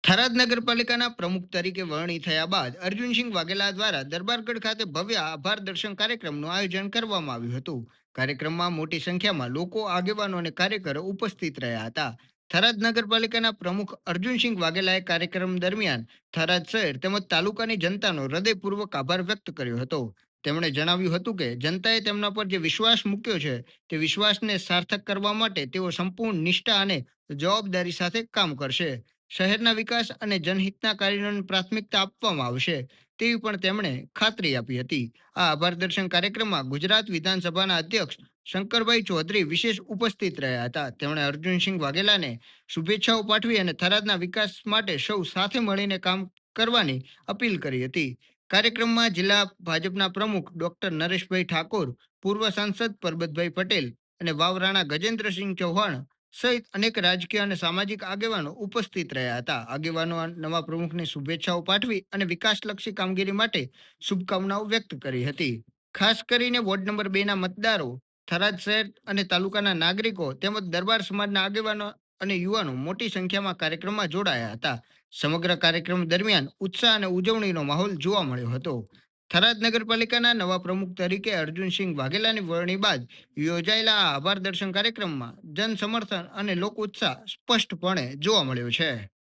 થરાદ નગરપાલિકાના પ્રમુખ તરીકે વરણી થયા બાદ અર્જુનસિંહ વાઘેલા દ્વારા દરબારગઢ ખાતે ભવ્ય આભાર દર્શન કાર્યક્રમનું આયોજન કરવામાં આવ્યું હતું. કાર્યક્રમમાં મોટી સંખ્યામાં લોકો, આગેવાનો અને કાર્યકરો ઉપસ્થિત રહ્યા હતા. થરાદ નગરપાલિકાના પ્રમુખ અર્જુનસિંહ વાઘેલાએ કાર્યક્રમ દરમિયાન થરાદ શહેર તેમજ તાલુકાની જનતાનો હૃદયપૂર્વક આભાર વ્યક્ત કર્યો હતો. તેમણે જણાવ્યું હતું કે જનતાએ તેમના પર જે વિશ્વાસ મૂક્યો છે તે વિશ્વાસને સાર્થક કરવા માટે તેઓ સંપૂર્ણ નિષ્ઠા અને જવાબદારી સાથે કામ કરશે. શહેરના વિકાસ અને જનહિતના કાર્યોને પ્રાથમિકતા આપવામાં આવશે તેવી પણ તેમણે ખાતરી આપી હતી. આ આભાર દર્શન કાર્યક્રમમાં ગુજરાત વિધાનસભાના અધ્યક્ષ શંકરભાઈ ચૌધરી વિશેષ ઉપસ્થિત રહ્યા હતા. તેમણે અર્જુનસિંહ વાઘેલાને શુભેચ્છાઓ પાઠવી અને થરાદના વિકાસ માટે સૌ સાથે મળીને કામ કરવાની અપીલ કરી હતી. કાર્યક્રમમાં જિલ્લા ભાજપના પ્રમુખ ડોક્ટર નરેશભાઈ ઠાકોર, પૂર્વ સાંસદ પરબતભાઈ પટેલ અને વાવરાણા ગજેન્દ્રસિંહ ચૌહાણ સહિત અનેક રાજકીય અને સામાજિક આગેવાનો ઉપસ્થિત રહ્યા હતા. આગેવાનો નવા પ્રમુખને શુભેચ્છાઓ પાઠવી અને વિકાસલક્ષી કામગીરી માટે શુભકામનાઓ વ્યક્ત કરી હતી. ખાસ કરીને વોર્ડ નંબર 2 ના મતદારો, થરાદ શહેર અને તાલુકાના નાગરિકો તેમજ દરબાર સમાજના આગેવાનો અને યુવાનો મોટી સંખ્યામાં કાર્યક્રમમાં જોડાયા હતા. સમગ્ર કાર્યક્રમ દરમિયાન ઉત્સાહ અને ઉજવણીનો માહોલ જોવા મળ્યો હતો. થરાદ નગરપાલિકાના નવા પ્રમુખ તરીકે અર્જુનસિંહ વાઘેલાની વરણી બાદ યોજાયેલા આ આભાર દર્શન કાર્યક્રમમાં જન સમર્થન અને લોક ઉત્સાહ સ્પષ્ટપણે જોવા મળ્યો છે.